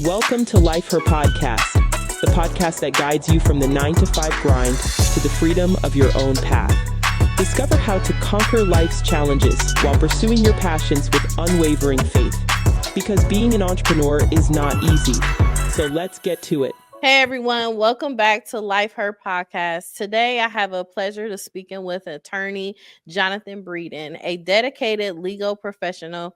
Welcome to Life Her Podcast, the podcast that guides you from the 9-to-5 grind to the freedom of your own path. Discover how to conquer life's challenges while pursuing your passions with unwavering faith. Because being an entrepreneur is not easy. So let's get to it. Hey everyone, welcome back to Life Her Podcast. Today I have a pleasure to speaking with attorney Jonathan Breeden, a dedicated legal professional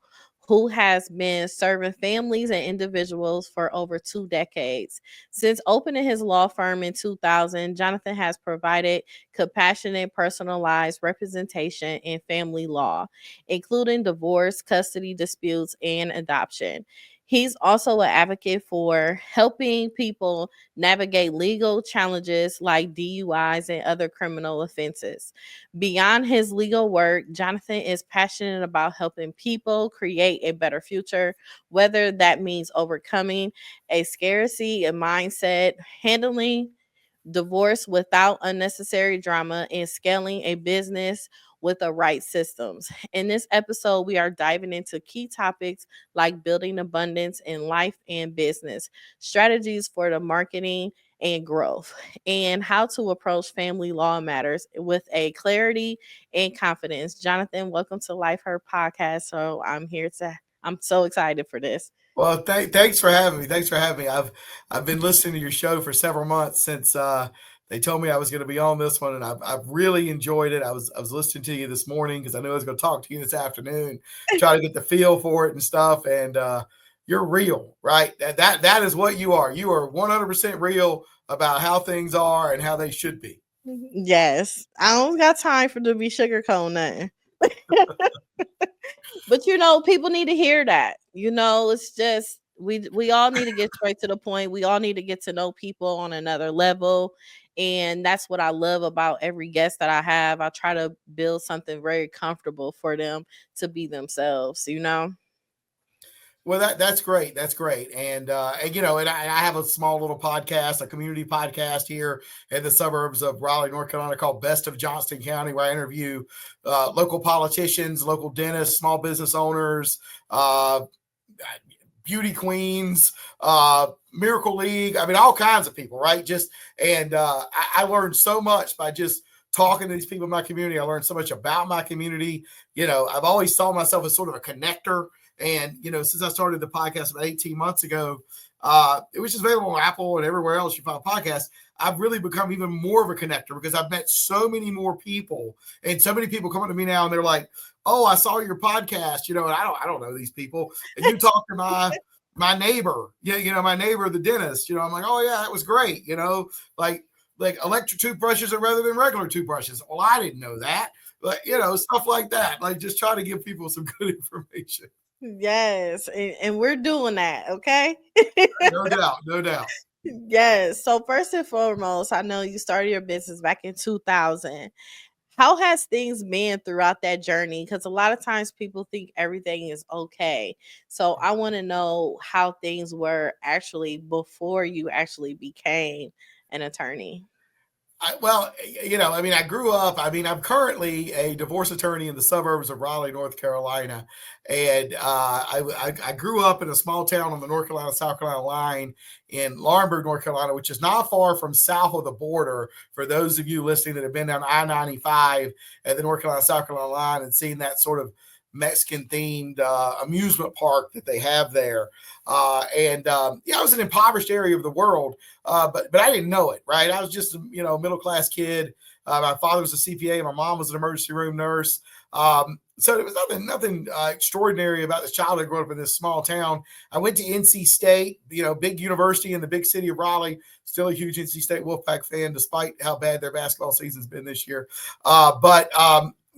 who has been serving families and individuals for over 2 decades. Since opening his law firm in 2000, Jonathan has provided compassionate, personalized representation in family law, including divorce, custody disputes, and adoption. He's also an advocate for helping people navigate legal challenges like DUIs and other criminal offenses. Beyond his legal work, Jonathan is passionate about helping people create a better future, whether that means overcoming a scarcity, a mindset, handling divorce without unnecessary drama, and scaling a business with the right systems. In this episode, we are diving into key topics like building abundance in life and business, strategies for the marketing and growth, and how to approach family law matters with a clarity and confidence. Jonathan, welcome to Life Her Podcast. I'm so excited for this. Well, thanks for having me. Thanks for having me. I've been listening to your show for several months since they told me I was going to be on this one, and I've really enjoyed it. I was listening to you this morning because I knew I was going to talk to you this afternoon, try to get the feel for it and stuff. And you're real, right? That is what you are. You are 100% real about how things are and how they should be. Yes, I don't got time for to be sugarcoat nothing. But people need to hear that. It's just we all need to get straight to the point. We all need to get to know people on another level. And that's what I love about every guest that I have. I try to build something very comfortable for them to be themselves, Well, that's great. That's great. And I have a small little podcast, a community podcast here in the suburbs of Raleigh, North Carolina called Best of Johnston County, where I interview local politicians, local dentists, small business owners, beauty queens, Miracle League. I mean, all kinds of people, right? I learned so much by just talking to these people in my community. I learned so much about my community. I've always saw myself as sort of a connector. And, since I started the podcast about 18 months ago, it was just available on Apple and everywhere else you find podcasts. I've really become even more of a connector because I've met so many more people, and so many people come up to me now and they're like, "Oh, I saw your podcast," and I don't know these people. And you talk to my neighbor, my neighbor, the dentist, I'm like, "Oh yeah, that was great." Like electric toothbrushes are rather than regular toothbrushes. Well, I didn't know that, but stuff like that. Like just try to give people some good information. Yes, and we're doing that, okay? No doubt. Yes. So first and foremost, I know you started your business back in 2000. How has things been throughout that journey? Because a lot of times people think everything is okay. So I want to know how things were actually before you actually became an attorney. I grew up, I'm currently a divorce attorney in the suburbs of Raleigh, North Carolina. And I grew up in a small town on the North Carolina-South Carolina line in Laurinburg, North Carolina, which is not far from south of the border. For those of you listening that have been down I-95 at the North Carolina-South Carolina line and seen that sort of Mexican-themed amusement park that they have there. It was an impoverished area of the world, but I didn't know it, right? I was just a middle-class kid. My father was a CPA. My mom was an emergency room nurse. So there was nothing extraordinary about this childhood growing up in this small town. I went to NC State, big university in the big city of Raleigh. Still a huge NC State Wolfpack fan, despite how bad their basketball season's been this year.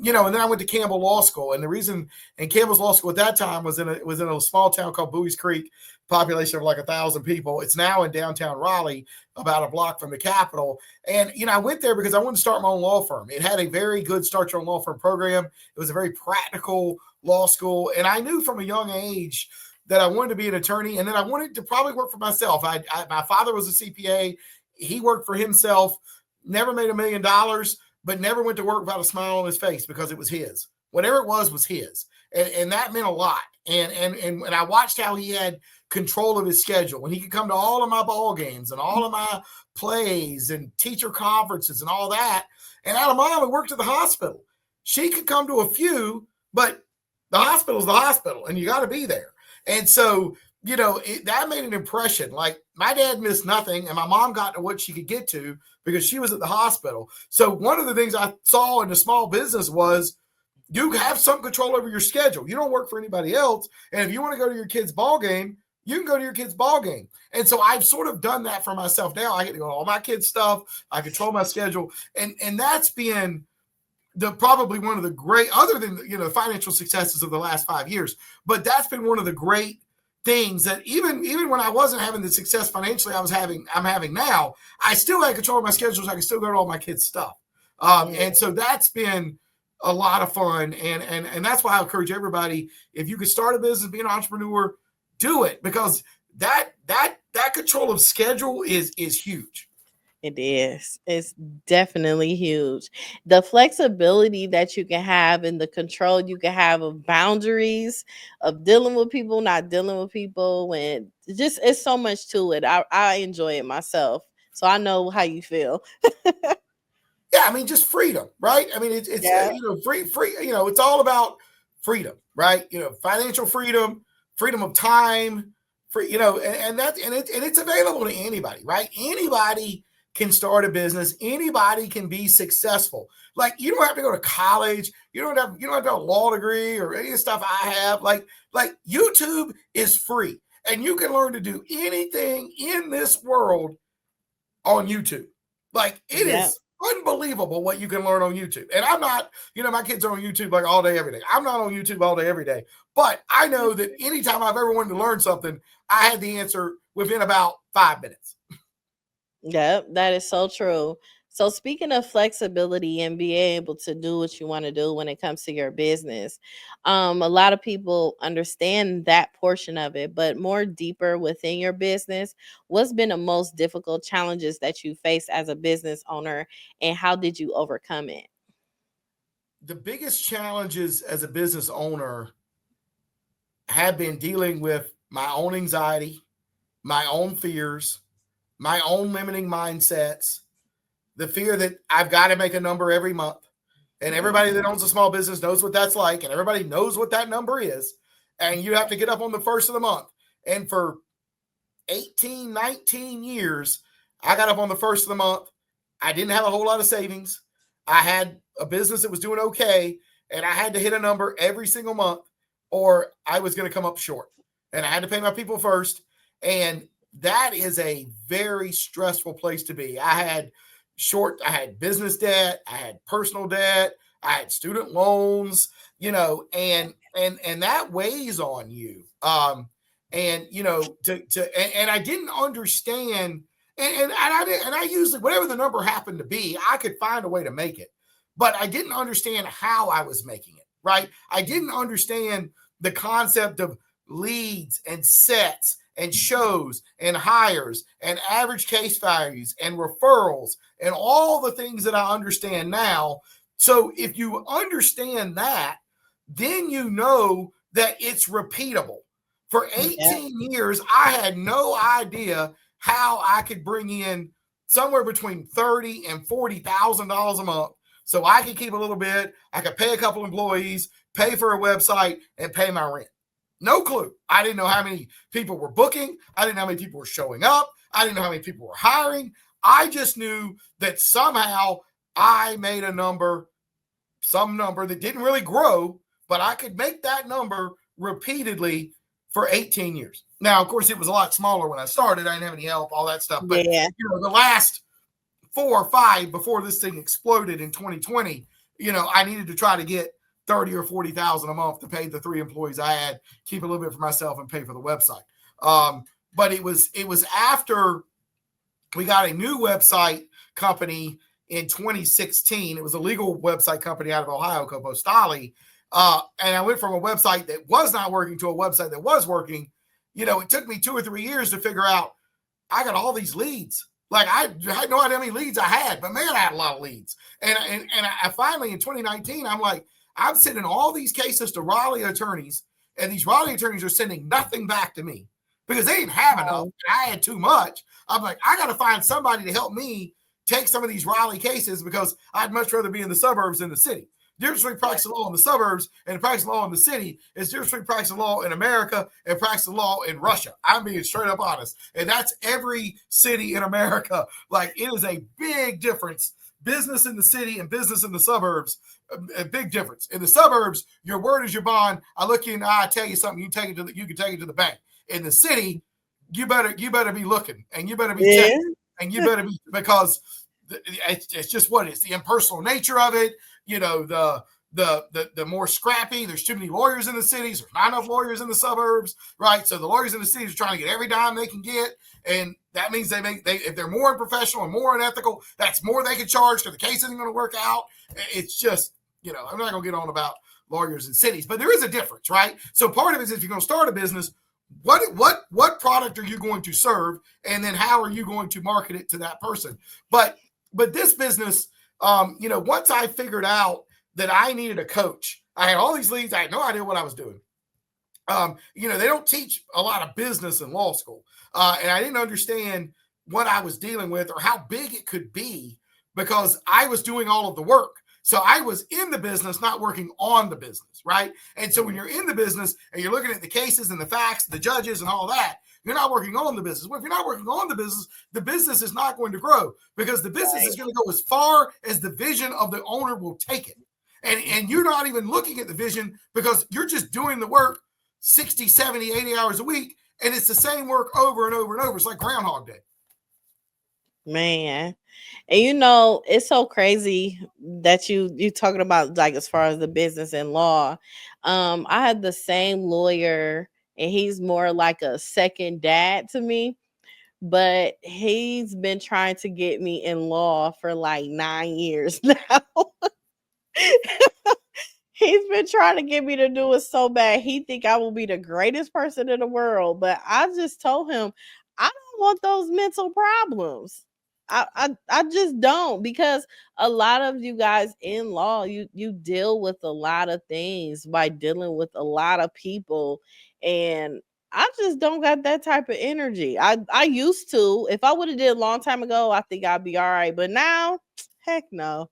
And then I went to Campbell Law School, and the reason in Campbell's Law School at that time was in a small town called Bowie's Creek, population of like 1,000 people. It's now in downtown Raleigh, about a block from the Capitol. And I went there because I wanted to start my own law firm. It had a very good start your own law firm program. It was a very practical law school, and I knew from a young age that I wanted to be an attorney, and then I wanted to probably work for myself. My father was a CPA. He worked for himself, never made $1 million. But never went to work without a smile on his face because it was his. Whatever it was his. And that meant a lot. And I watched how he had control of his schedule, when he could come to all of my ball games and all of my plays and teacher conferences and all that. And out of mom, who worked at the hospital, she could come to a few, but the hospital's the hospital and you got to be there. And so, that made an impression. Like, my dad missed nothing and my mom got to what she could get to because she was at the hospital. So one of the things I saw in the small business was you have some control over your schedule. You don't work for anybody else. And if you want to go to your kid's ball game, you can go to your kid's ball game. And so I've sort of done that for myself now. I get to go to all my kids' stuff. I control my schedule. And that's been probably one of the great, other than, the financial successes of the last 5 years, but that's been one of the great things that even when I wasn't having the success financially I'm having now, I still had control of my schedule. So I can still go to all my kids' stuff. And so that's been a lot of fun. And that's why I encourage everybody, if you could start a business, be an entrepreneur, do it, because that control of schedule is huge. It is. It's definitely huge. The flexibility that you can have and the control you can have of boundaries, of dealing with people, not dealing with people, and it's so much to it. I enjoy it myself. So I know how you feel. Yeah, I mean, just freedom, right? I mean, it's free, it's all about freedom, right? Financial freedom, freedom of time, and it's available to anybody, right? Anybody can start a business. Anybody can be successful. Like, you don't have to go to college. You don't have to have a law degree or any of the stuff I have. Like YouTube is free, and you can learn to do anything in this world on YouTube. Like, it is unbelievable what you can learn on YouTube. And I'm not, my kids are on YouTube like all day, every day. I'm not on YouTube all day, every day. But I know that anytime I've ever wanted to learn something, I had the answer within about 5 minutes. Yep, that is so true. So speaking of flexibility and being able to do what you want to do when it comes to your business, a lot of people understand that portion of it, but more deeper within your business, what's been the most difficult challenges that you face as a business owner, and how did you overcome it? The biggest challenges as a business owner have been dealing with my own anxiety, my own fears, my own limiting mindsets, the fear that I've got to make a number every month. And everybody that owns a small business knows what that's like. And everybody knows what that number is. And you have to get up on the first of the month. And for 18, 19 years, I got up on the first of the month. I didn't have a whole lot of savings. I had a business that was doing okay. And I had to hit a number every single month or I was going to come up short. And I had to pay my people first. And that is a very stressful place to be. I had business debt, I had personal debt, I had student loans, and that weighs on you. And I didn't understand, and I usually, whatever the number happened to be, I could find a way to make it, but I didn't understand how I was making it, right? I didn't understand the concept of leads and sets and shows and hires and average case values and referrals and all the things that I understand now. So if you understand that, then you know that it's repeatable. For 18 years, I had no idea how I could bring in somewhere between $30,000 and $40,000 a month. So I could keep a little bit, I could pay a couple employees, pay for a website, and pay my rent. No clue. I didn't know how many people were booking. I didn't know how many people were showing up. I didn't know how many people were hiring. I just knew that somehow I made some number that didn't really grow, but I could make that number repeatedly for 18 years. Now, of course, it was a lot smaller when I started. I didn't have any help, all that stuff. But the last 4 or 5 before this thing exploded in 2020, I needed to try to get $30,000 or $40,000 a month to pay the 3 employees I had, keep a little bit for myself, and pay for the website. But it was after we got a new website company in 2016. It was a legal website company out of Ohio called Postali. And I went from a website that was not working to a website that was working. It took me 2 or 3 years to figure out I got all these leads. Like, I had no idea how many leads I had, but man, I had a lot of leads. And I finally, in 2019, I'm like, I'm sending all these cases to Raleigh attorneys, and these Raleigh attorneys are sending nothing back to me. because they didn't have enough. And I had too much. I'm like, I got to find somebody to help me take some of these Raleigh cases because I'd much rather be in the suburbs than the city. The difference between practicing law in the suburbs and practicing law in the city is the difference between practicing law in America and practicing law in Russia. I'm being straight up honest. And that's every city in America. Like, it is a big difference. Business in the city and business in the suburbs, a big difference. In the suburbs, your word is your bond. I look you in the eye, I tell you something, you can take it to the bank. In the city, you better be looking, and you better be checking, and you better be, because it's just what it's the impersonal nature of it. You know, the more scrappy. There's too many lawyers in the cities. There's not enough lawyers in the suburbs, right? So the lawyers in the cities are trying to get every dime they can get, and that means if they're more unprofessional and more unethical, that's more they can charge because the case isn't going to work out. It's just, I'm not going to get on about lawyers in cities, but there is a difference, right? So part of it is, if you're going to start a business, what product are you going to serve, and then how are you going to market it to that person? But this business, once I figured out that I needed a coach, I had all these leads. I had no idea what I was doing. They don't teach a lot of business in law school. And I didn't understand what I was dealing with or how big it could be, because I was doing all of the work. So I was in the business, not working on the business, right? And so when you're in the business and you're looking at the cases and the facts, the judges and all that, you're not working on the business. Well, if you're not working on the business is not going to grow, because the business is going to go as far as the vision of the owner will take it. And you're not even looking at the vision, because you're just doing the work 60, 70, 80 hours a week. And it's the same work over and over and over. It's like Groundhog Day. Man. And it's so crazy that you talking about, like, as far as the business and law. I had the same lawyer, and he's more like a second dad to me, but he's been trying to get me in law for like 9 years now. He's been trying to get me to do it so bad. He think I will be the greatest person in the world, but I just told him I don't want those mental problems. I just don't, because a lot of you guys in law, you deal with a lot of things by dealing with a lot of people, and I just don't got that type of energy. I used to. If I would have did a long time ago, I think I'd be all right. But now, heck no.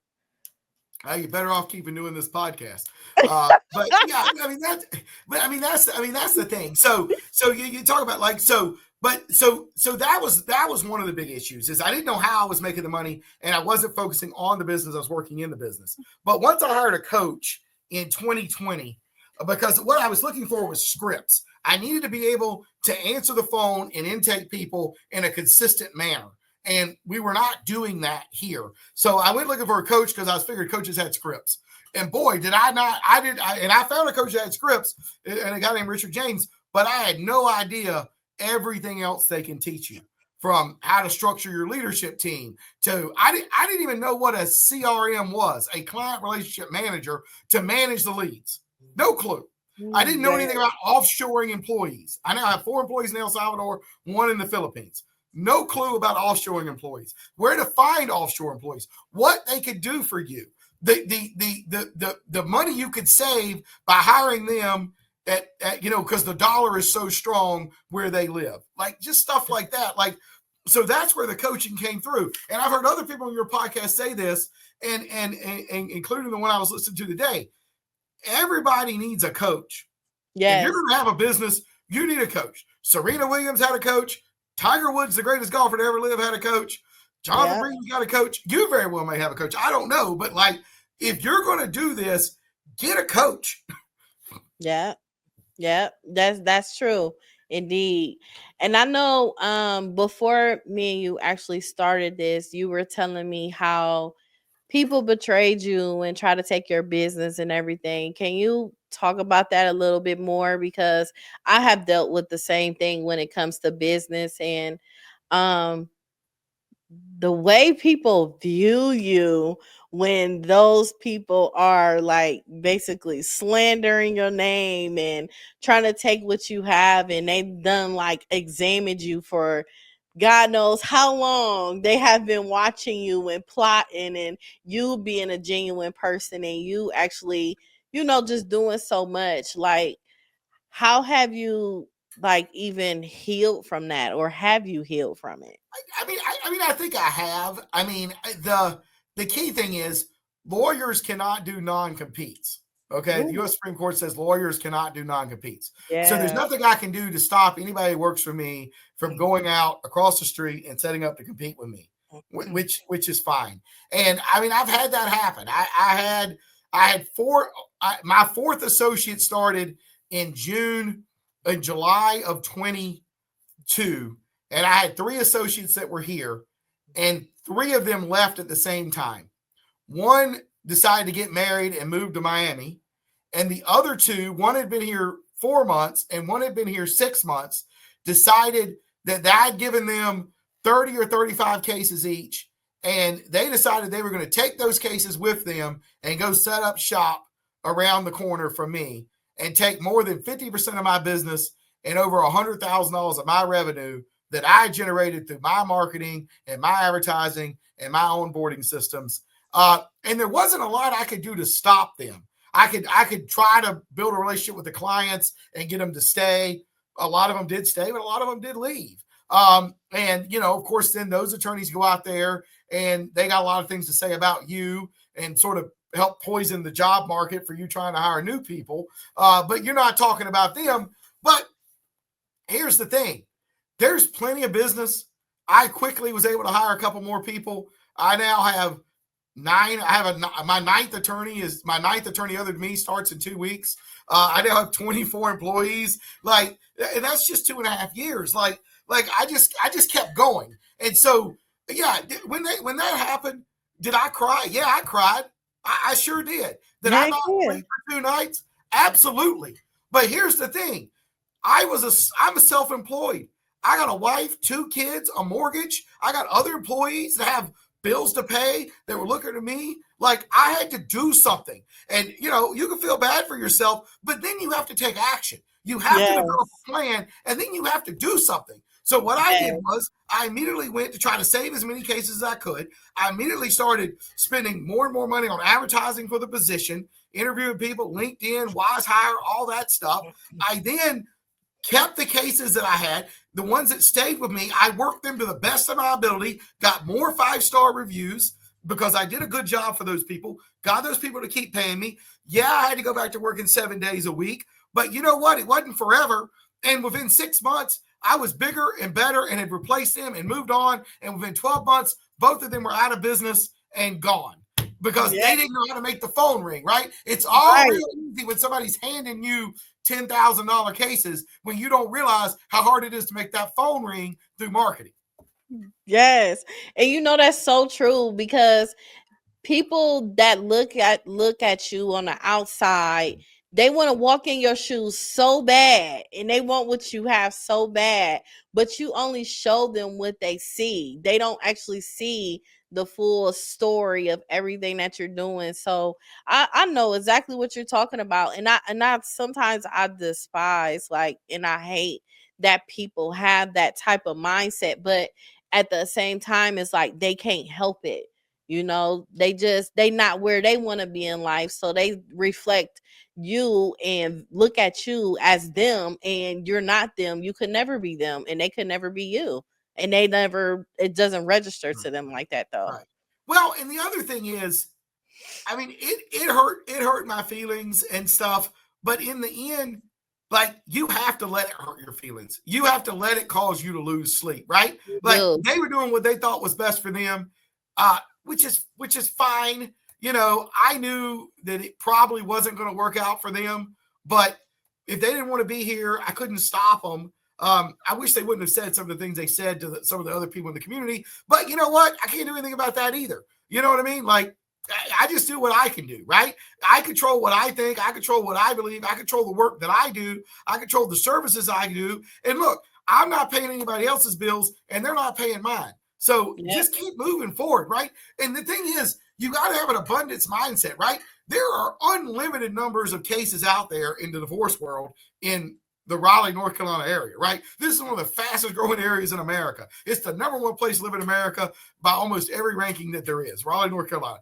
You're better off keeping doing this podcast. But yeah, that's the thing. So you talk about so that was one of the big issues, is I didn't know how I was making the money, and I wasn't focusing on the business. I was working in the business. But once I hired a coach in 2020, because what I was looking for was scripts. I needed to be able to answer the phone and intake people in a consistent manner. And we were not doing that here. So I went looking for a coach, because I was figuring coaches had scripts. And boy, did I not. And I found a coach that had scripts, and a guy named Richard James, but I had no idea everything else they can teach you, from how to structure your leadership team to, I didn't even know what a CRM was, a client relationship manager, to manage the leads. No clue. I didn't know anything about offshoring employees. I now have 4 employees in El Salvador, 1 in the Philippines. No clue about offshoring employees, where to find offshore employees, what they could do for you, the money you could save by hiring them at because the dollar is so strong where they live, like just stuff like that. Like, so that's where the coaching came through. And I've heard other people on your podcast say this, and including the one I was listening to today. Everybody needs a coach. Yeah. If you're going to have a business, you need a coach. Serena Williams had a coach. Tiger Woods, the greatest golfer to ever live, had a coach. Jonathan Breeden got a coach. You very well may have a coach. I don't know. But like, if you're going to do this, get a coach. Yeah. That's true. Indeed. And I know before me and you actually started this, you were telling me how people betrayed you and try to take your business and everything. Can you talk about that a little bit more? Because I have dealt with the same thing when it comes to business, and the way people view you when those people are like basically slandering your name and trying to take what you have, and they've done like examined you for God knows how long. They have been watching you and plotting, and you being a genuine person, and you actually, just doing so much. Like, how have you like even healed from that, or have you healed from it? I think I have. I mean, the key thing is lawyers cannot do non-competes. Okay. The U.S. Supreme Court says lawyers cannot do non-competes. So there's nothing I can do to stop anybody who works for me from going out across the street and setting up to compete with me, which is fine. And I mean, I've had that happen. I had my fourth associate started in July of 22. And I had 3 associates that were here, and 3 of them left at the same time. One decided to get married and moved to Miami, and the other 2, one had been here 4 months and one had been here 6 months, decided that I'd given them 30 or 35 cases each, and they decided they were going to take those cases with them and go set up shop around the corner from me and take more than 50% of my business and over $100,000 of my revenue that I generated through my marketing and my advertising and my onboarding systems. And there wasn't a lot I could do to stop them. I could try to build a relationship with the clients and get them to stay. A lot of them did stay, but a lot of them did leave. And, of course, then those attorneys go out there and they got a lot of things to say about you and sort of help poison the job market for you trying to hire new people. But you're not talking about them. But here's the thing. There's plenty of business. I quickly was able to hire a couple more people. I now have 9. I have my ninth attorney other than me starts in 2 weeks. I now have 24 employees. And that's just 2.5 years. I just kept going. And so, yeah, when that happened, did I cry? Yeah, I cried. I sure did. Did I not sleep for 2 nights? Absolutely. But here's the thing. I'm a self-employed. I got a wife, 2 kids, a mortgage. I got other employees that have bills to pay that were looking at me. I had to do something. And, you can feel bad for yourself, but then you have to take action. You have to develop a plan, and then you have to do something. So what I did was I immediately went to try to save as many cases as I could. I immediately started spending more and more money on advertising for the position, interviewing people, LinkedIn, Wise Hire, all that stuff. I then kept the cases that I had, the ones that stayed with me. I worked them to the best of my ability, got more 5-star reviews because I did a good job for those people, got those people to keep paying me. Yeah, I had to go back to working 7 days a week, but you know what? It wasn't forever. And within 6 months, I was bigger and better and had replaced them and moved on. And within 12 months, both of them were out of business and gone because they didn't know how to make the phone ring, right? It's all real easy when somebody's handing you $10,000 cases when you don't realize how hard it is to make that phone ring through marketing. Yes. And that's so true, because people that look at you on the outside, they want to walk in your shoes so bad and they want what you have so bad, but you only show them what they see. They don't actually see the full story of everything that you're doing. So I know exactly what you're talking about. And I sometimes I despise and I hate that people have that type of mindset, but at the same time, it's they can't help it. They not where they want to be in life. So they reflect you and look at you as them, and you're not them. You could never be them, and they could never be you. And it doesn't register to them like that, though. Right. Well, and the other thing is, it hurt my feelings and stuff. But in the end, you have to let it hurt your feelings. You have to let it cause you to lose sleep, right? They were doing what they thought was best for them, which is fine. I knew that it probably wasn't going to work out for them, but if they didn't want to be here, I couldn't stop them. I wish they wouldn't have said some of the things they said to some of the other people in the community, but you know what? I can't do anything about that either. You know what I mean? I just do what I can do, right? I control what I think. I control what I believe. I control the work that I do. I control the services I do. And look, I'm not paying anybody else's bills and they're not paying mine. So just keep moving forward, right? And the thing is, you got to have an abundance mindset, right? There are unlimited numbers of cases out there in the divorce world in the Raleigh, North Carolina area, right? This is one of the fastest growing areas in America. It's the #1 place to live in America by almost every ranking that there is, Raleigh, North Carolina.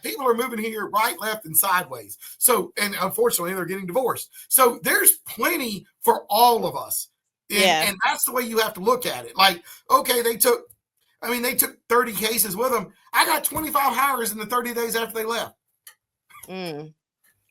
People are moving here right, left, and sideways. So, and unfortunately, they're getting divorced. So there's plenty for all of us. And that's the way you have to look at it. Like, okay, they took 30 cases with them. I got 25 hires in the 30 days after they left.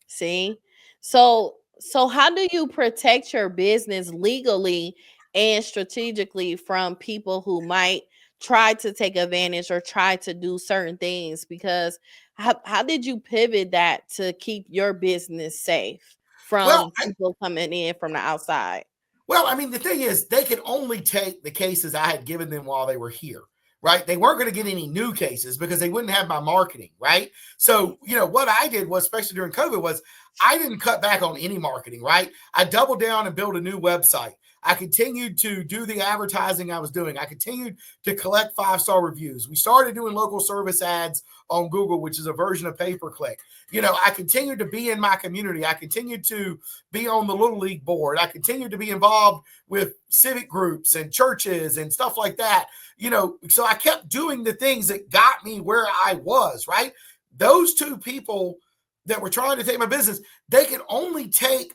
See? So how do you protect your business legally and strategically from people who might try to take advantage or try to do certain things? Because how did you pivot that to keep your business safe from people coming in from the outside? Well, I mean, the thing is, they could only take the cases I had given them while they were here, right? They weren't going to get any new cases because they wouldn't have my marketing, right? So, what I did was, especially during COVID, was I didn't cut back on any marketing, right? I doubled down and built a new website. I continued to do the advertising I was doing. I continued to collect 5-star reviews. We started doing local service ads on Google, which is a version of pay-per-click. I continued to be in my community. I continued to be on the Little League board. I continued to be involved with civic groups and churches and stuff like that. So I kept doing the things that got me where I was, right? Those two people that were trying to take my business, they could only take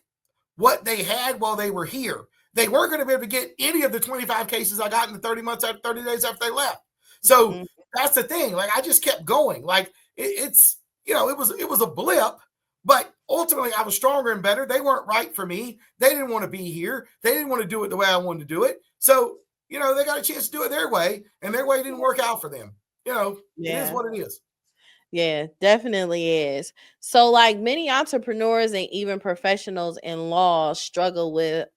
what they had while they were here. They weren't going to be able to get any of the 25 cases I got in the 30 days after they left. So that's the thing. Like, I just kept going. Like, it was a blip, but ultimately I was stronger and better. They weren't right for me. They didn't want to be here. They didn't want to do it the way I wanted to do it. So, they got a chance to do it their way, and their way didn't work out for them. It is what it is. Yeah, definitely is. So, like, many entrepreneurs and even professionals in law struggle with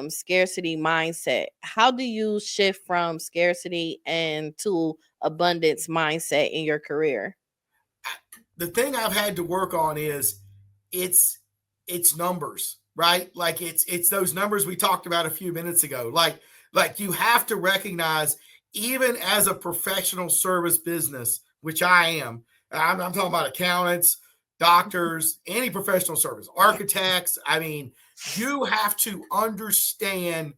scarcity mindset. How do you shift from scarcity and to abundance mindset in your career? The thing I've had to work on is it's numbers, right? Like, it's those numbers we talked about a few minutes ago. Like you have to recognize, even as a professional service business, which I am, I'm talking about accountants, doctors, any professional service, architects. I mean, you have to understand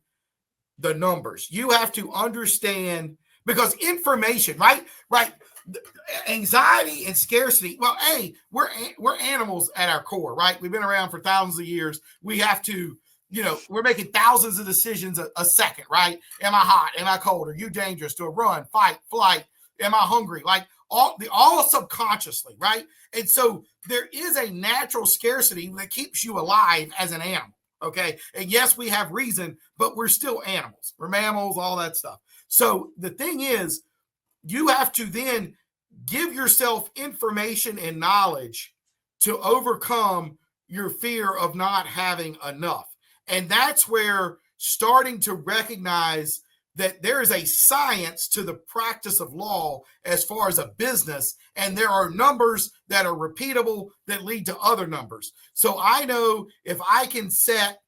the numbers. You have to understand, because information, right? Anxiety and scarcity. Well, we're animals at our core, right? We've been around for thousands of years. We have to, we're making thousands of decisions a second, right? Am I hot? Am I cold? Are you dangerous? Do I run, fight, flight? Am I hungry? Like, all subconsciously, right? And so there is a natural scarcity that keeps you alive as an animal, okay? And yes, we have reason, but we're still animals. We're mammals, all that stuff. So the thing is, you have to then give yourself information and knowledge to overcome your fear of not having enough. And that's where starting to recognize that there is a science to the practice of law as far as a business, and there are numbers that are repeatable that lead to other numbers. So I know if I can set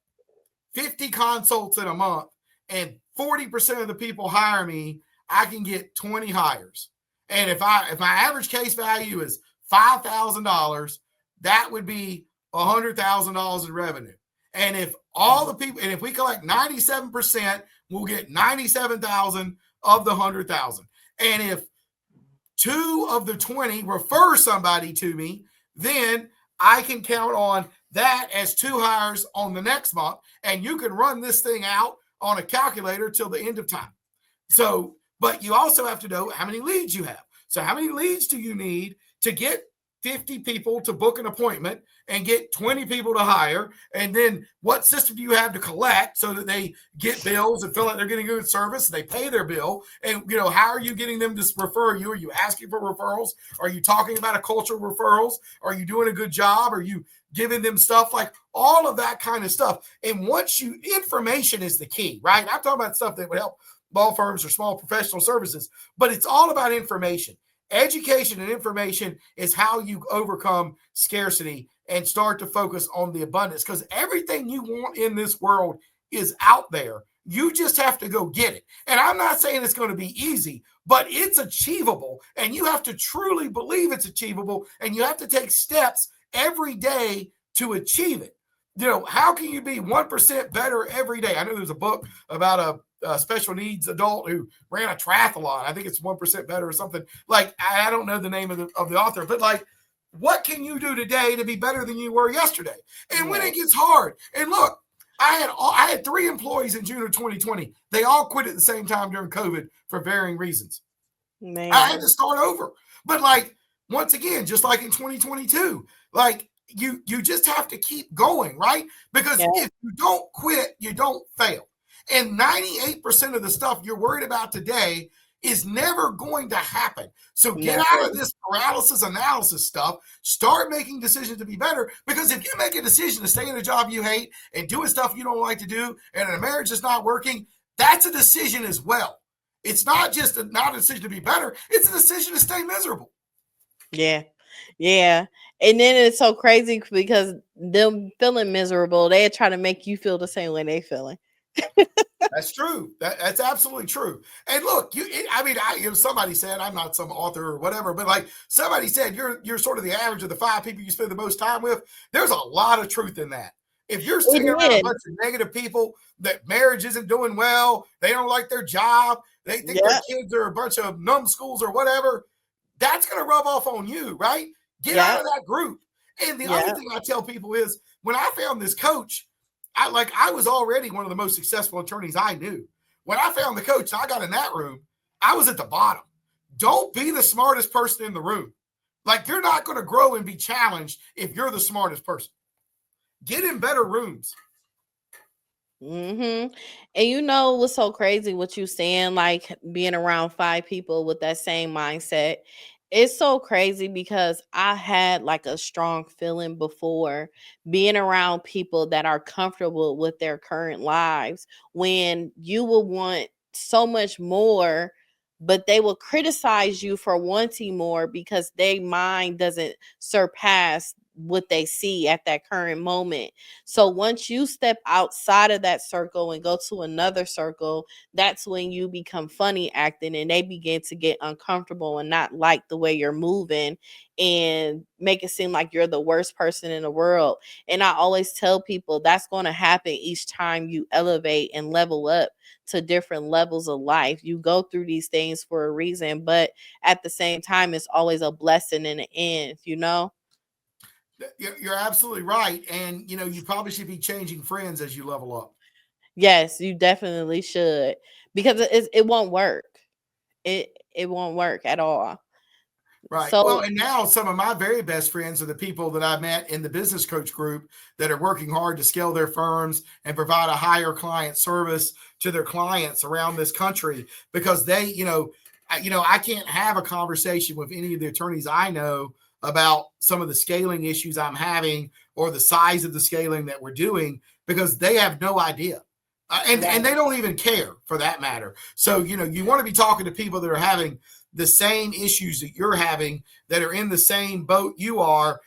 50 consults in a month and 40% of the people hire me, I can get 20 hires. And if my average case value is $5,000, that would be $100,000 in revenue. And if all the people, and if we collect 97%, we'll get 97,000 of the 100,000. And if 2 of the 20 refer somebody to me, then I can count on that as 2 hires on the next month. And you can run this thing out on a calculator till the end of time. So, but you also have to know how many leads you have. So how many leads do you need to get 50 people to book an appointment and get 20 people to hire? And then what system do you have to collect so that they get bills and feel like they're getting good service and they pay their bill? And, how are you getting them to refer you? Are you asking for referrals? Are you talking about a culture of referrals? Are you doing a good job? Are you giving them stuff? Like all of that kind of stuff. And information is the key, right? I'm talking about stuff that would help law firms or small professional services, but it's all about information. Education and information is how you overcome scarcity and start to focus on the abundance, because everything you want in this world is out there. You just have to go get it. And I'm not saying it's going to be easy, but it's achievable. And you have to truly believe it's achievable. And you have to take steps every day to achieve it. How can you be 1% better every day? I know there's a book about a special needs adult who ran a triathlon. I think it's 1% better or something. Like, I don't know the name of the author, but like, what can you do today to be better than you were yesterday? And when it gets hard, and look, I had 3 employees in June of 2020. They all quit at the same time during COVID for varying reasons. Man. I had to start over. But like, once again, just like in 2022, like you just have to keep going, right? Because if you don't quit, you don't fail. And 98% of the stuff you're worried about today is never going to happen. So get out of this paralysis analysis stuff. Start making decisions to be better. Because if you make a decision to stay in a job you hate and doing stuff you don't like to do, and a marriage is not working, that's a decision as well. It's not just not a decision to be better. It's a decision to stay miserable. Yeah. Yeah. And then it's so crazy because them feeling miserable, they try to make you feel the same way they feeling. That's true. That's absolutely true. And look, somebody said, I'm not some author or whatever, but like somebody said, you're sort of the average of the 5 people you spend the most time with. There's a lot of truth in that. If you're sitting around a bunch of negative people, that marriage isn't doing well, they don't like their job, they think their kids are a bunch of numbskulls or whatever, that's going to rub off on you, right? Get out of that group. And the other thing I tell people is when I found this coach, I was already one of the most successful attorneys I knew. When I found the coach, I got in that room, I was at the bottom. Don't be the smartest person in the room. Like, you're not going to grow and be challenged if you're the smartest person. Get in better rooms. And you know what's so crazy what you saying, like being around 5 people with that same mindset. It's so crazy because I had like a strong feeling before being around people that are comfortable with their current lives, when you will want so much more, but they will criticize you for wanting more because their mind doesn't surpass what they see at that current moment. So once you step outside of that circle and go to another circle, that's when you become funny acting and they begin to get uncomfortable and not like the way you're moving and make it seem like you're the worst person in the world. And I always tell people that's going to happen each time you elevate and level up to different levels of life. You go through these things for a reason, but at the same time, it's always a blessing in the end, you know? You're absolutely right. And, you probably should be changing friends as you level up. Yes, you definitely should, because it won't work. It won't work at all. Right. So, well, and now some of my very best friends are the people that I met in the business coach group that are working hard to scale their firms and provide a higher client service to their clients around this country, because they, I can't have a conversation with any of the attorneys I know about some of the scaling issues I'm having or the size of the scaling that we're doing, because they have no idea. And they don't even care for that matter. So, you want to be talking to people that are having the same issues that you're having, that are in the same boat you are,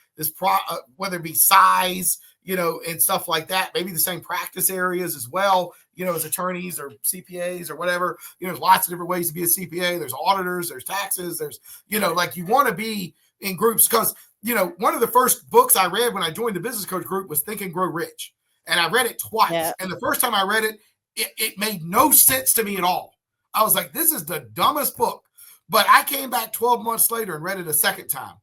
whether it be size, and stuff like that, maybe the same practice areas as well, as attorneys or CPAs or whatever. There's lots of different ways to be a CPA. There's auditors, there's taxes, there's, like you want to be in groups, because, one of the first books I read when I joined the business coach group was Think and Grow Rich. And I read it twice. Yeah. And the first time I read it, it made no sense to me at all. I was like, this is the dumbest book. But I came back 12 months later and read it a second time.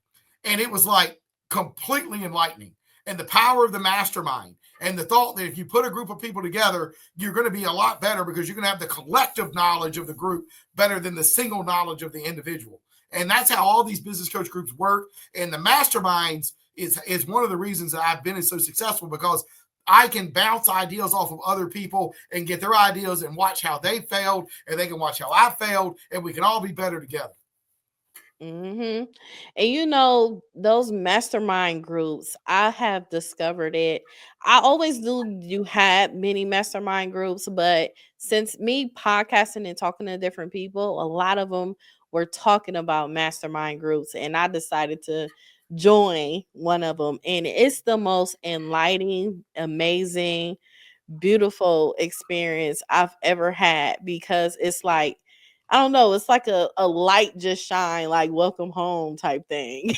And it was like completely enlightening. And the power of the mastermind, and the thought that if you put a group of people together, you're going to be a lot better, because you're going to have the collective knowledge of the group better than the single knowledge of the individual. And that's how all these business coach groups work. And the masterminds is one of the reasons that I've been so successful, because I can bounce ideas off of other people and get their ideas and watch how they failed, and they can watch how I failed, and we can all be better together. And those mastermind groups, I have discovered it. I always knew you had many mastermind groups, but since me podcasting and talking to different people, a lot of them were talking about mastermind groups, and I decided to join one of them. And it's the most enlightening, amazing, beautiful experience I've ever had, because it's like, I don't know, it's like a light just shine, like welcome home type thing.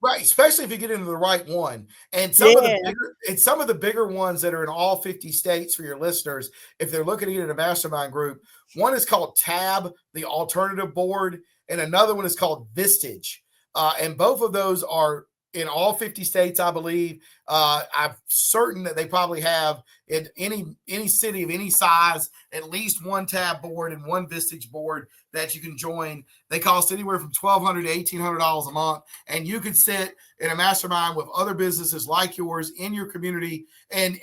Right, especially if you get into the right one. And some of the bigger ones that are in all 50 states for your listeners, if they're looking to get in a mastermind group, one is called TAB, the Alternative Board, and another one is called Vistage. And both of those are in all 50 states, I believe. I'm certain that they probably have in any city of any size at least one tab board and one Vistage board that you can join. They cost anywhere from $1,200 to $1,800 a month, and you can sit in a mastermind with other businesses like yours in your community and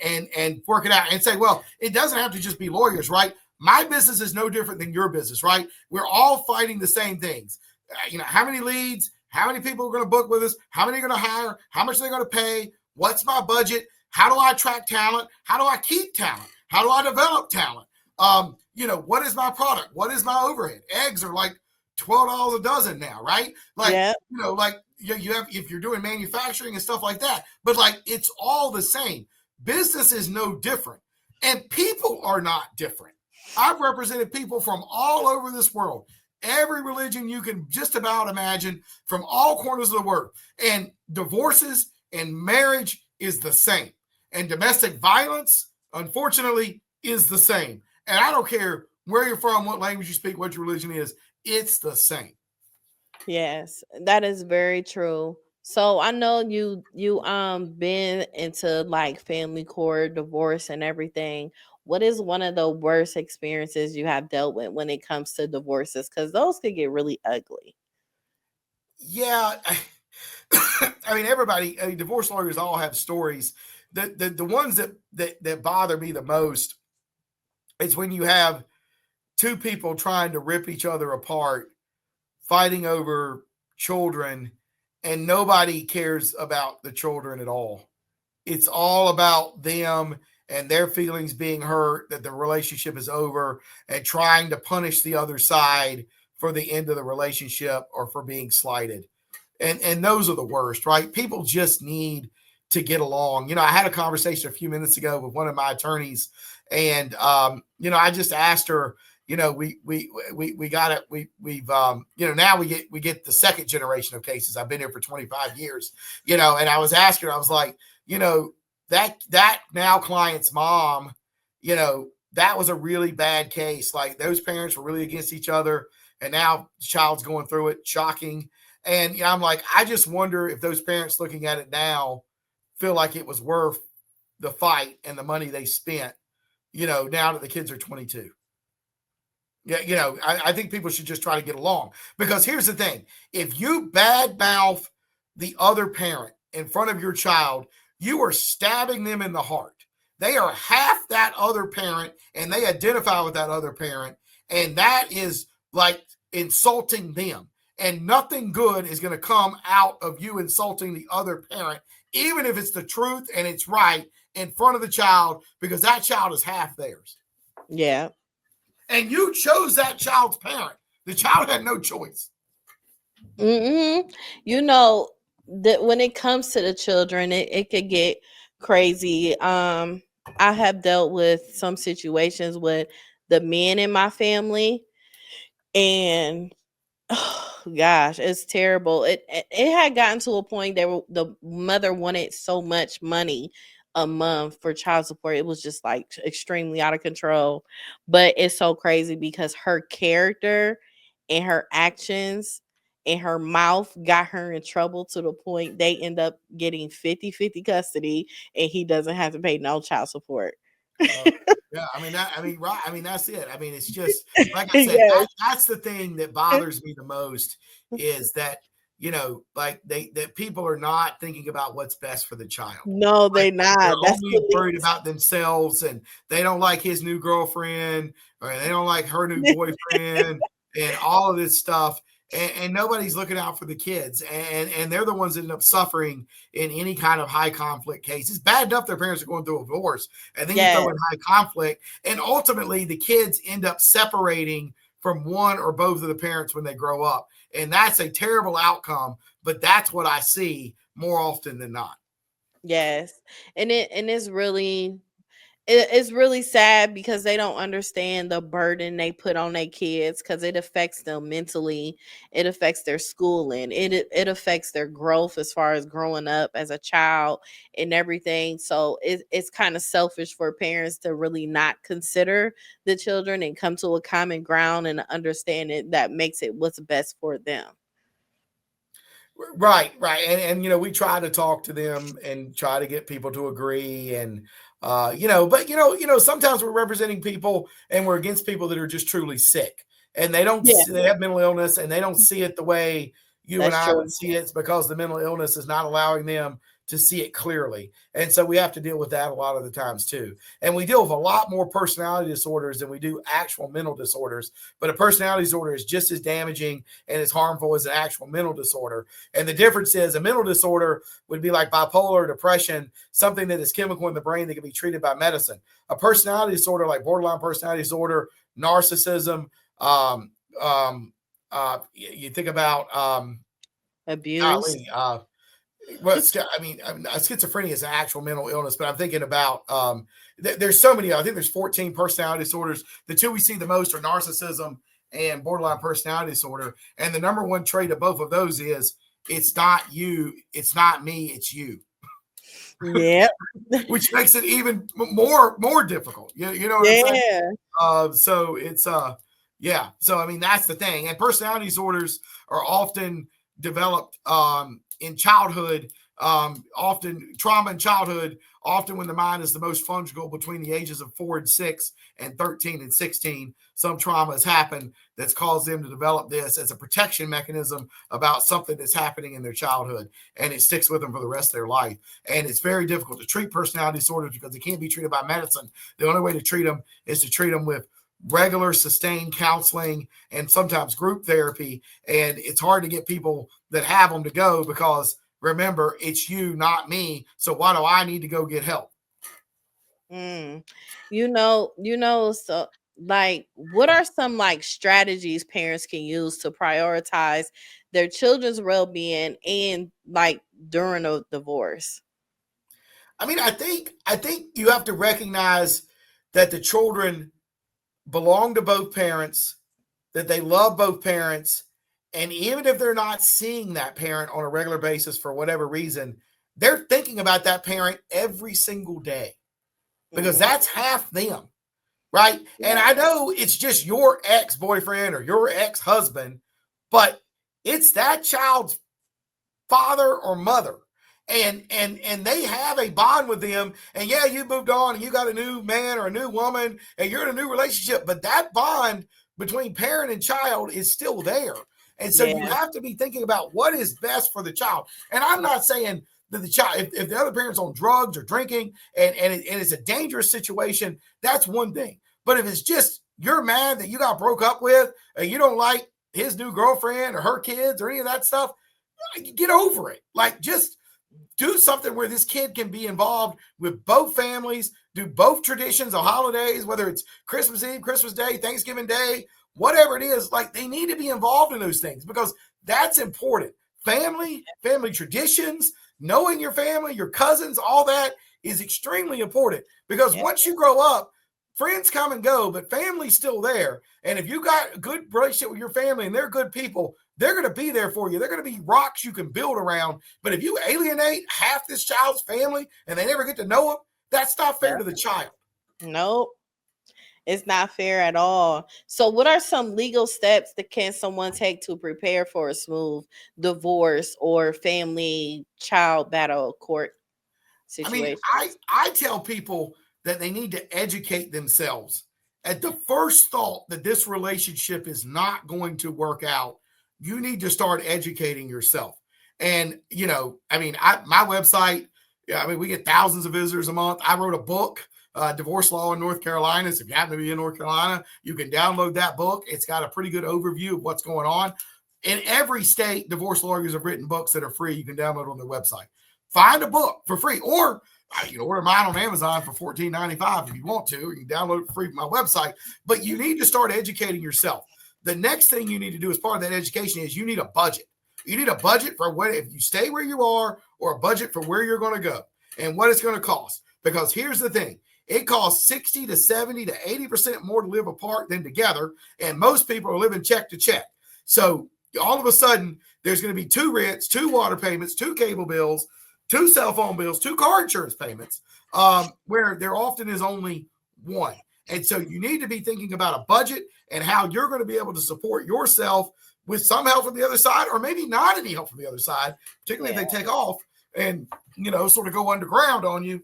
work it out and say, well, it doesn't have to just be lawyers, right? My business is no different than your business, right? We're all fighting the same things. How many leads, how many people are going to book with us, how many are going to hire, how much are they going to pay, what's my budget, how do I attract talent, how do I keep talent, how do I develop talent, what is my product, what is my overhead? Eggs are like $12 a dozen now, right? Like, Yeah. You have, if you're doing manufacturing and stuff like that, but like, it's all the same. Business is no different, and people are not different. I've represented people from all over this world, every religion you can just about imagine, from all corners of the world. And divorces and marriage is the same. And domestic violence, unfortunately, is the same. And I don't care where you're from, what language you speak, what your religion is, it's the same. Yes, that is very true. So I know you been into like family court, divorce and everything. What is one of the worst experiences you have dealt with when it comes to divorces? Because those could get really ugly. Yeah. I mean, everybody, divorce lawyers all have stories. The ones that bother me the most is when you have two people trying to rip each other apart, fighting over children, and nobody cares about the children at all. It's all about them and their feelings being hurt, that the relationship is over, and trying to punish the other side for the end of the relationship or for being slighted. And those are the worst, right? People just need to get along. I had a conversation a few minutes ago with one of my attorneys, and I just asked her, we got it. We've now we get the second generation of cases. I've been here for 25 years, and I was asking her, I was like, that now client's mom, that was a really bad case. Like, those parents were really against each other, and now the child's going through it. Shocking. And I'm like, I just wonder if those parents looking at it now feel like it was worth the fight and the money they spent, now that the kids are 22. Yeah, I think people should just try to get along, because here's the thing. If you badmouth the other parent in front of your child, you are stabbing them in the heart. They are half that other parent, and they identify with that other parent, and that is like insulting them. And nothing good is going to come out of you insulting the other parent, even if it's the truth and it's right, in front of the child, because that child is half theirs. Yeah. And you chose that child's parent. The child had no choice. That when it comes to the children, it could get crazy. I have dealt with some situations with the men in my family, and oh, gosh, it's terrible. It had gotten to a point that the mother wanted so much money a month for child support. It was just like extremely out of control. But it's so crazy because her character and her actions and her mouth got her in trouble to the point they end up getting 50-50 custody, and he doesn't have to pay no child support. Yeah, right. That's it. It's just, like I said, Yes. that's the thing that bothers me the most, is that, that people are not thinking about what's best for the child. No, they not. They're That's only worried about themselves, and they don't like his new girlfriend, or they don't like her new boyfriend, and all of this stuff. And nobody's looking out for the kids, and they're the ones that end up suffering in any kind of high conflict case. It's bad enough their parents are going through a divorce, and then you throw in high conflict, and ultimately the kids end up separating from one or both of the parents when they grow up, and that's a terrible outcome. But that's what I see more often than not. Yes. And it's really sad because they don't understand the burden they put on their kids, because it affects them mentally. It affects their schooling. It affects their growth as far as growing up as a child and everything. So it's kind of selfish for parents to really not consider the children and come to a common ground and understand it that makes it what's best for them. Right. And we try to talk to them and try to get people to agree. And, but sometimes we're representing people and we're against people that are just truly sick and they don't, Yeah, they have mental illness and they don't see it the way you and that's I true. would see it. It's because the mental illness is not allowing them to see it clearly. And so we have to deal with that a lot of the times too. And we deal with a lot more personality disorders than we do actual mental disorders. But a personality disorder is just as damaging and as harmful as an actual mental disorder. And the difference is a mental disorder would be like bipolar depression, something that is chemical in the brain that can be treated by medicine. A personality disorder like borderline personality disorder, narcissism, you think about Abuse. schizophrenia is an actual mental illness, but I'm thinking about there's so many. I think there's 14 personality disorders. The two we see the most are narcissism and borderline personality disorder. And the number one trait of both of those is it's not you, it's not me, it's you. Yeah. Which makes it even more difficult. You know what I'm saying? So it's yeah. So I mean that's the thing. And personality disorders are often developed in childhood, often trauma in childhood, often when the mind is the most fungible between the ages of 4 and 6 and 13 and 16. Some trauma has happened that's caused them to develop this as a protection mechanism about something that's happening in their childhood, and it sticks with them for the rest of their life. And it's very difficult to treat personality disorders because they can't be treated by medicine. The only way to treat them is to treat them with regular sustained counseling and sometimes group therapy. And it's hard to get people that have them to go because remember, it's you, not me. So why do I need to go get help? So like what are some like strategies parents can use to prioritize their children's well-being and like during a divorce? I mean, I think you have to recognize that the children belong to both parents, that they love both parents. And even if they're not seeing that parent on a regular basis for whatever reason, they're thinking about that parent every single day because that's half them, right? And I know it's just your ex-boyfriend or your ex-husband, but it's that child's father or mother. And they have a bond with them. And yeah, you moved on and you got a new man or a new woman and you're in a new relationship, but that bond between parent and child is still there. And so you have to be thinking about what is best for the child. And I'm not saying that the child, if the other parent's on drugs or drinking and it's a dangerous situation, that's one thing. But if it's just you're mad that you got broke up with and you don't like his new girlfriend or her kids or any of that stuff, get over it. Like just do something where this kid can be involved with both families, do both traditions of holidays, whether it's Christmas Eve, Christmas Day, Thanksgiving Day, whatever it is. Like they need to be involved in those things because that's important. Family traditions, knowing your family, your cousins, all that is extremely important because once you grow up, friends come and go, but family's still there. And if you got a good relationship with your family and they're good people, they're going to be there for you. They're going to be rocks you can build around. But if you alienate half this child's family and they never get to know them, that's not fair to the child. Nope. It's not fair at all. So what are some legal steps that can someone take to prepare for a smooth divorce or family child battle court situation? I mean, I tell people that they need to educate themselves. At the first thought that this relationship is not going to work out, you need to start educating yourself. And, my website, we get thousands of visitors a month. I wrote a book, Divorce Law in North Carolina. So if you happen to be in North Carolina, you can download that book. It's got a pretty good overview of what's going on. In every state, divorce lawyers have written books that are free. You can download on their website. Find a book for free, or you can order mine on Amazon for $14.95 if you want to. You can download it for free from my website. But you need to start educating yourself. The next thing you need to do as part of that education is you need a budget. You need a budget for what if you stay where you are, or a budget for where you're going to go and what it's going to cost. Because here's the thing. It costs 60 to 70 to 80% more to live apart than together. And most people are living check to check. So all of a sudden, there's going to be 2 rents, 2 water payments, 2 cable bills, 2 cell phone bills, 2 car insurance payments, where there often is only one. And so you need to be thinking about a budget and how you're going to be able to support yourself with some help from the other side, or maybe not any help from the other side, particularly if they take off and, sort of go underground on you,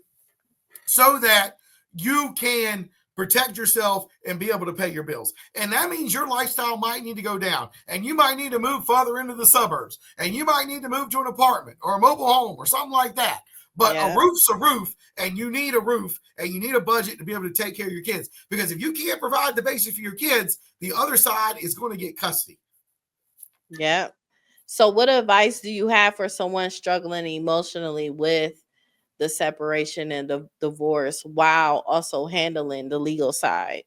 so that you can protect yourself and be able to pay your bills. And that means your lifestyle might need to go down, and you might need to move further into the suburbs, and you might need to move to an apartment or a mobile home or something like that. But a roof's a roof, and you need a roof, and you need a budget to be able to take care of your kids. Because if you can't provide the basics for your kids, the other side is going to get custody. Yeah. So what advice do you have for someone struggling emotionally with the separation and the divorce while also handling the legal side?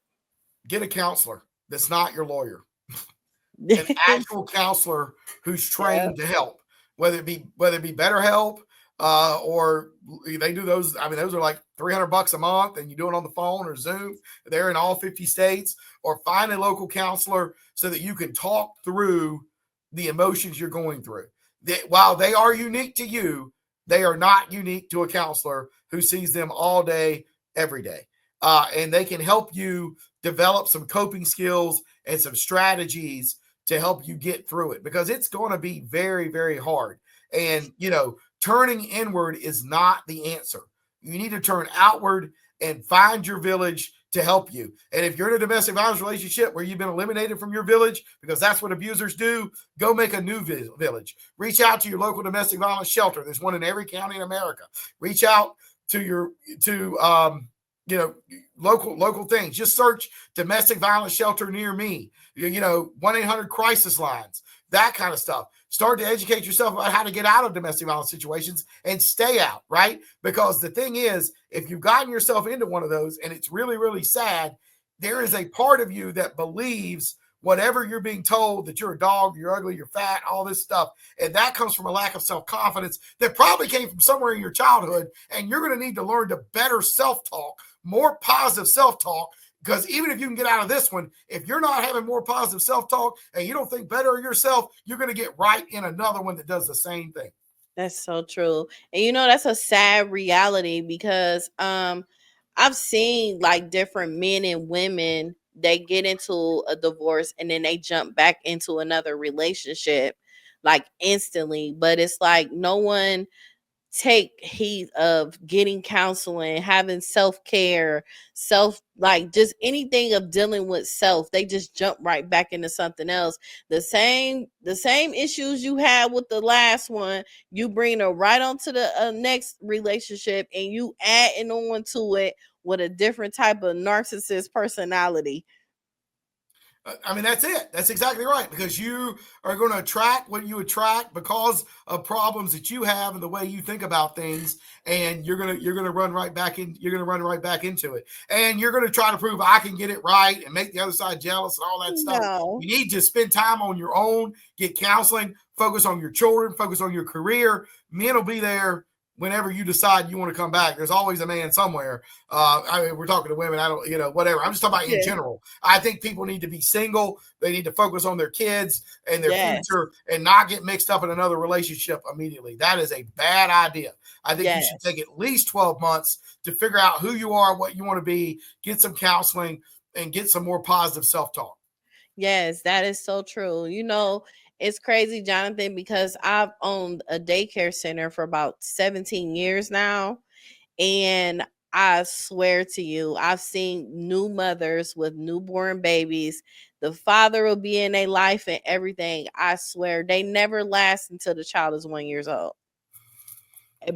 Get a counselor that's not your lawyer. An actual counselor who's trained to help, whether it be BetterHelp, or they do those. I mean, those are like $300 a month, and you do it on the phone or Zoom. They're in all 50 states. Or find a local counselor so that you can talk through the emotions you're going through. While they are unique to you, they are not unique to a counselor who sees them all day, every day. And they can help you develop some coping skills and some strategies to help you get through it, because it's going to be very, very hard. And, turning inward is not the answer. You need to turn outward and find your village to help you. And if you're in a domestic violence relationship where you've been eliminated from your village, because that's what abusers do, go make a new village. Reach out to your local domestic violence shelter. There's one in every county in America. Reach out to local things. Just search domestic violence shelter near me. 1-800 crisis lines, that kind of stuff. Start to educate yourself about how to get out of domestic violence situations and stay out, right? Because the thing is, if you've gotten yourself into one of those and it's really, really sad, there is a part of you that believes whatever you're being told, that you're a dog, you're ugly, you're fat, all this stuff. And that comes from a lack of self-confidence that probably came from somewhere in your childhood. And you're going to need to learn to better self-talk, more positive self-talk. Because even if you can get out of this one, if you're not having more positive self-talk and you don't think better of yourself, you're going to get right in another one that does the same thing. That's so true. And that's a sad reality, because I've seen like different men and women, they get into a divorce and then they jump back into another relationship like instantly. But it's like no one take heed of getting counseling, having self-care, just anything of dealing with self. They just jump right back into something else. The same issues you had with the last one, you bring it right onto the next relationship, and you adding on to it with a different type of narcissist personality. I mean, that's it. That's exactly right. Because you are going to attract what you attract because of problems that you have and the way you think about things. And you're going to run right back in. You're going to run right back into it. And you're going to try to prove I can get it right and make the other side jealous and all that stuff. No. You need to spend time on your own, get counseling, focus on your children, focus on your career. Men will be there whenever you decide you want to come back. There's always a man somewhere. We're talking to women. I don't, whatever. I'm just talking about in general. I think people need to be single. They need to focus on their kids and their future and not get mixed up in another relationship immediately. That is a bad idea. I think you should take at least 12 months to figure out who you are, what you want to be, get some counseling, and get some more positive self-talk. Yes, that is so true. It's crazy, Jonathan, because I've owned a daycare center for about 17 years now. And I swear to you, I've seen new mothers with newborn babies. The father will be in their life and everything. I swear they never last until the child is 1 year old.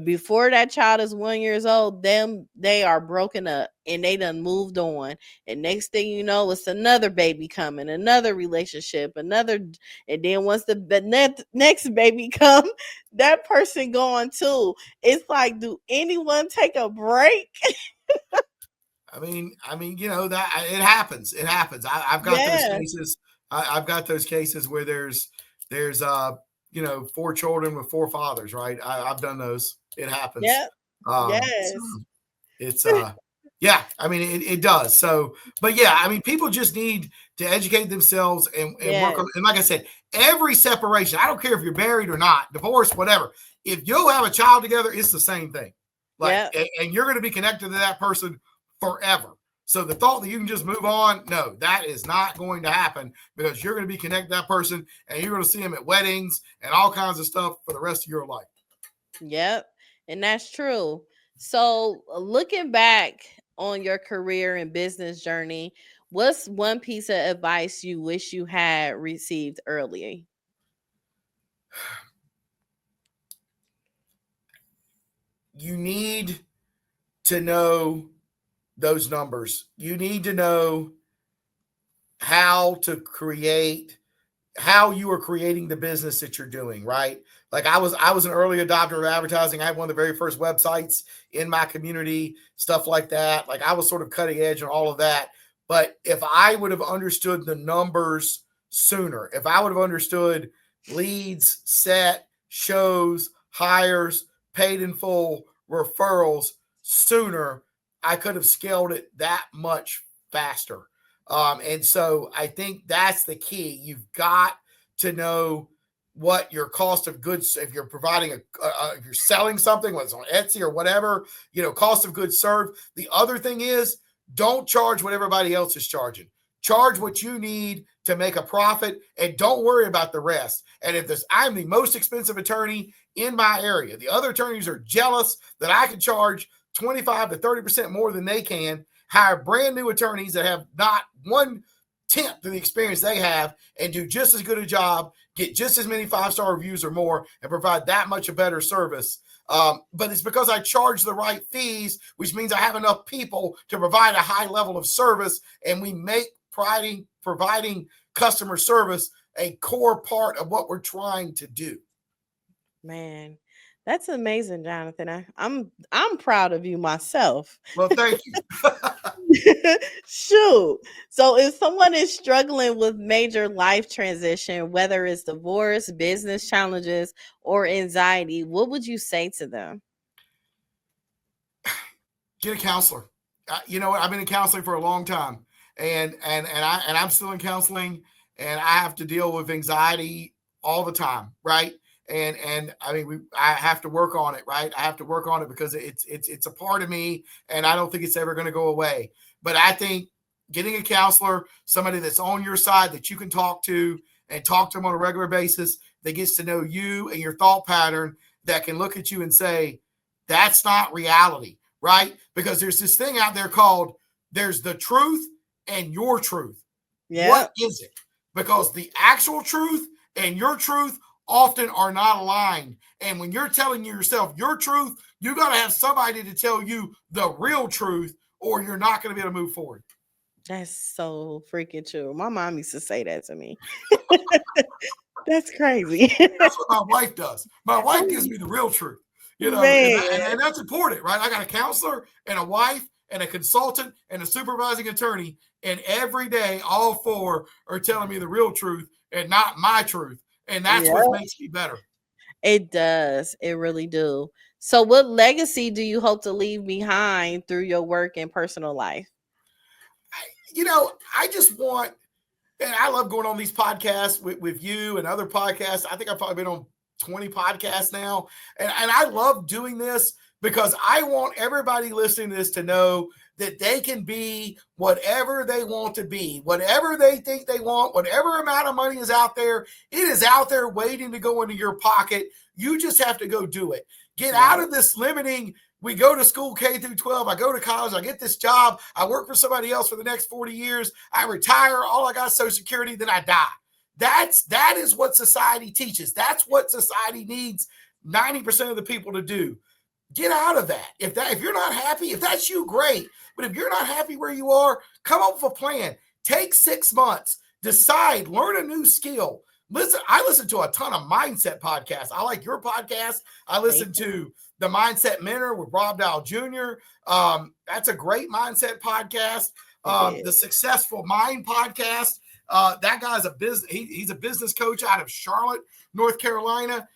Before that child is 1 year old, they are broken up and they done moved on. And next thing you know, it's another baby coming, another relationship, and then once the next baby come, that person gone too. It's like, do anyone take a break? I mean, that it happens. It happens. I've got those cases. I've got those cases where there's 4 children with 4 fathers, right? I've done those. It happens. Yeah. Yes. So it's I mean, it does. So, but people just need to educate themselves and work on. And like I said, every separation, I don't care if you're married or not, divorced, whatever. If you'll have a child together, it's the same thing. And you're going to be connected to that person forever. So the thought that you can just move on, no, that is not going to happen, because you're going to be connected to that person and you're going to see them at weddings and all kinds of stuff for the rest of your life. Yep. And that's true. So, looking back on your career and business journey, what's one piece of advice you wish you had received earlier? You need to know those numbers. You need to know how to create, how you are creating the business that you're doing, right? Like I was an early adopter of advertising. I had one of the very first websites in my community, stuff like that. Like I was sort of cutting edge on all of that. But if I would have understood the numbers sooner, if I would have understood leads, set, shows, hires, paid in full, referrals sooner, I could have scaled it that much faster. And so I think that's the key. You've got to know what your cost of goods, if you're providing if you're selling something, whether it's on Etsy or whatever, cost of goods served. The other thing is, don't charge what everybody else is charging. Charge what you need to make a profit, and don't worry about the rest. And if I'm the most expensive attorney in my area, the other attorneys are jealous that I can charge 25 to 30% more than they can, hire brand new attorneys that have not 1/10 of the experience they have, and do just as good a job, get just as many 5-star reviews or more, and provide that much a better service. But it's because I charge the right fees, which means I have enough people to provide a high level of service, and we make providing customer service a core part of what we're trying to do. Man, that's amazing, Jonathan. I'm proud of you myself. Well, thank you. Shoot. So if someone is struggling with major life transition, whether it's divorce, business challenges, or anxiety, what would you say to them? Get a counselor. I've been in counseling for a long time, and I'm still in counseling, and I have to deal with anxiety all the time, right? And I mean, I have to work on it, right? I have to work on it because it's a part of me, and I don't think it's ever going to go away. But I think getting a counselor, somebody that's on your side that you can talk to and talk to them on a regular basis, that gets to know you and your thought pattern, that can look at you and say, that's not reality, right? Because there's this thing out there called, there's the truth and your truth. Yeah. What is it? Because the actual truth and your truth often are not aligned. And when you're telling yourself your truth, you got to have somebody to tell you the real truth, or you're not going to be able to move forward. That's so freaking true. My mom used to say that to me. That's crazy. That's what my wife does. My wife gives me the real truth, and that's important, right? I got a counselor and a wife and a consultant and a supervising attorney, and every day all 4 are telling me the real truth and not my truth. And that's what makes me better. It does. It really do. So what legacy do you hope to leave behind through your work and personal life? I just want, and I love going on these podcasts with you and other podcasts. I think I've probably been on 20 podcasts now. And I love doing this because I want everybody listening to this to know that they can be whatever they want to be, whatever they think they want, whatever amount of money is out there. It is out there waiting to go into your pocket. You just have to go do it. Get out of this limiting. We go to school K through 12. I go to college. I get this job. I work for somebody else for the next 40 years. I retire. All I got is Social Security. Then I die. That is what society teaches. That's what society needs 90% of the people to do. Get out of that. If you're not happy, if that's you, great. But if you're not happy where you are, come up with a plan. Take 6 months. Decide. Learn a new skill. I listen to a ton of mindset podcasts. I like your podcast. I listen to The Mindset Mentor with Rob Dow Jr. That's a great mindset podcast. The Successful Mind podcast. That guy's a business. He's a business coach out of Charlotte, North Carolina.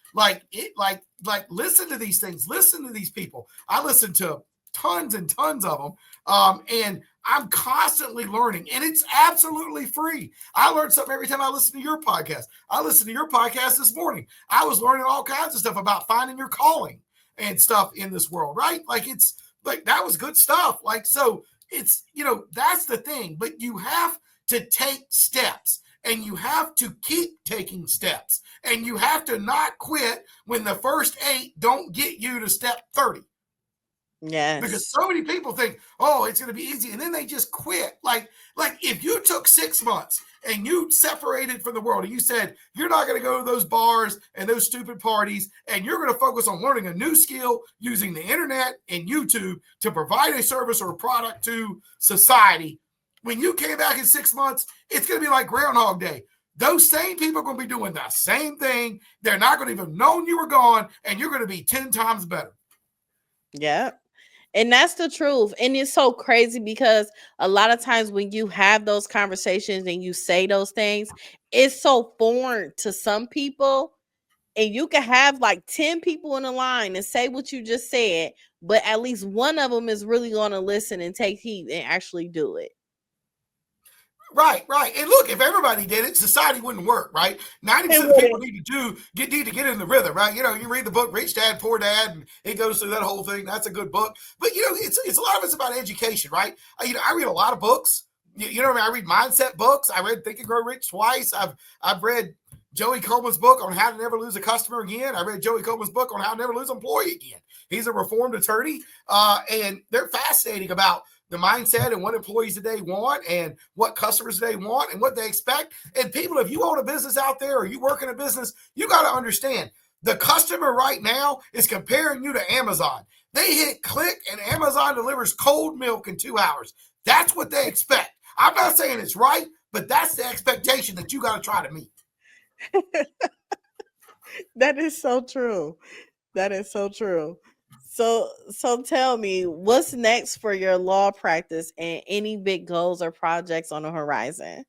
Listen to these things. Listen to these people. I listen to tons and tons of them. And I'm constantly learning, and it's absolutely free. I learn something every time I listen to your podcast. I listened to your podcast this morning. I was learning all kinds of stuff about finding your calling and stuff in this world, right? That was good stuff. So it's, that's the thing. But you have to take steps, and you have to keep taking steps, and you have to not quit when the first 8 don't get you to step 30. Yes. Because so many people think, oh, it's going to be easy, and then they just quit. Like if you took 6 months and you separated from the world and you said you're not going to go to those bars and those stupid parties, and you're going to focus on learning a new skill using the internet and YouTube to provide a service or a product to society, when you came back in 6 months, it's going to be like Groundhog Day. Those same people are going to be doing the same thing. They're not going to even know you were gone, and you're going to be 10 times better. Yeah. And that's the truth. And it's so crazy because a lot of times when you have those conversations and you say those things, it's so foreign to some people. And you can have like 10 people in a line and say what you just said, but at least one of them is really going to listen and take heed and actually do it. Right. And look, if everybody did it, society wouldn't work, right? 90% of people need to get in the rhythm, right? You read the book Rich Dad, Poor Dad, and it goes through that whole thing. That's a good book. But it's a lot of it's about education, right? I read a lot of books. I read mindset books. I read Think and Grow Rich twice. I've read Joey Coleman's book on how to never lose a customer again. I read Joey Coleman's book on how to never lose an employee again. He's a reformed attorney, and they're fascinating about the mindset and what employees today want and what customers today want and what they expect. And people, if you own a business out there or you work in a business, you got to understand the customer right now is comparing you to Amazon. They hit click and Amazon delivers cold milk in 2 hours. That's what they expect. I'm not saying it's right, but that's the expectation that you got to try to meet. That is so true. That is so true. So tell me, what's next for your law practice and any big goals or projects on the horizon?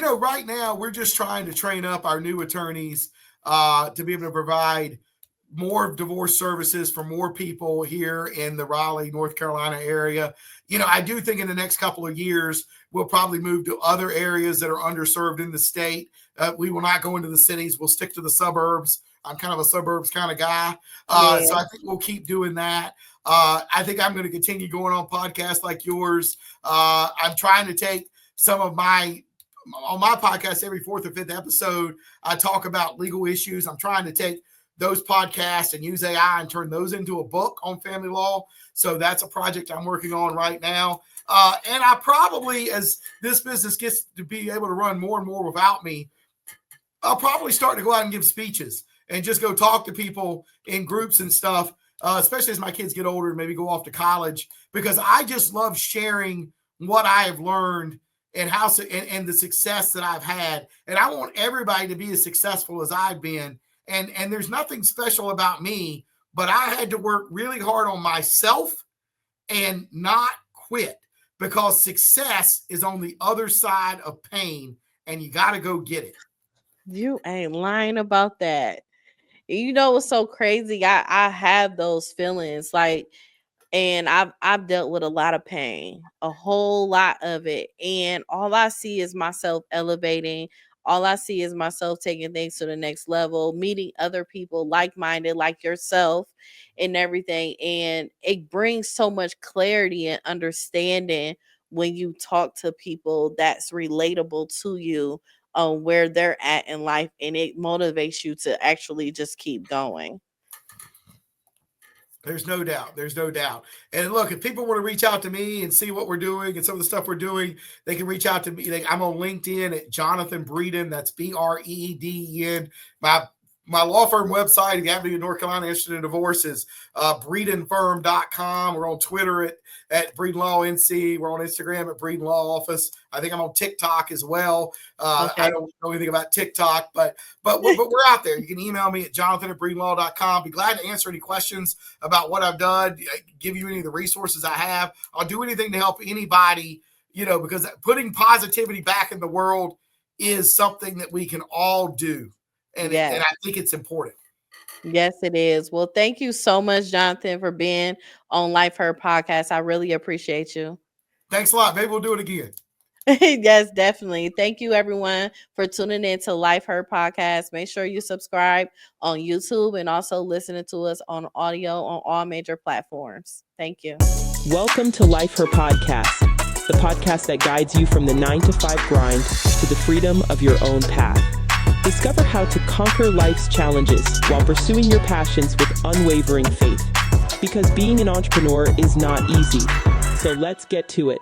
Right now we're just trying to train up our new attorneys to be able to provide more divorce services for more people here in the Raleigh, North Carolina area. I do think in the next couple of years, we'll probably move to other areas that are underserved in the state. We will not go into the cities. We'll stick to the suburbs. I'm kind of a suburbs kind of guy. So I think we'll keep doing that. I think I'm going to continue going on podcasts like yours. I'm trying to take some of on my podcast, every 4th or 5th episode, I talk about legal issues. I'm trying to take those podcasts and use AI and turn those into a book on family law. So that's a project I'm working on right now. And I probably, as this business gets to be able to run more and more without me, I'll probably start to go out and give speeches and just go talk to people in groups and stuff, especially as my kids get older and maybe go off to college, because I just love sharing what I have learned and and the success that I've had. And I want everybody to be as successful as I've been. And there's nothing special about me, but I had to work really hard on myself and not quit, because success is on the other side of pain, and you got to go get it. You ain't lying about that. You know what's so crazy? I have those feelings, and I've dealt with a lot of pain, a whole lot of it, and all I see is myself elevating. All I see is myself taking things to the next level, meeting other people like-minded like yourself and everything. And it brings so much clarity and understanding when you talk to people that's relatable to you on where they're at in life, and it motivates you to actually just keep going. There's no doubt. And look, if people want to reach out to me and see what we're doing and some of the stuff we're doing, they can reach out to me. I'm on LinkedIn at Jonathan Breeden. That's Breeden. My law firm website, if you happen to be in North Carolina interested in divorce, is breedenfirm.com. We're on Twitter at Breeden Law NC. We're on Instagram at Breeden Law Office. I think I'm on TikTok as well. Okay. I don't know anything about TikTok, but we're out there. You can email me at jonathan@breedenlaw.com. Be glad to answer any questions about what I've done, give you any of the resources I have. I'll do anything to help anybody, because putting positivity back in the world is something that we can all do. And I think it's important. Yes, it is. Well, thank you so much, Jonathan, for being on Life Heard Podcast. I really appreciate you. Thanks a lot. Maybe we'll do it again. Yes, definitely. Thank you, everyone, for tuning in to Life Heard Podcast. Make sure you subscribe on YouTube and also listening to us on audio on all major platforms. Thank you. Welcome to Life Her Podcast, the podcast that guides you from the 9-to-5 grind to the freedom of your own path. Discover how to conquer life's challenges while pursuing your passions with unwavering faith. Because being an entrepreneur is not easy. So let's get to it.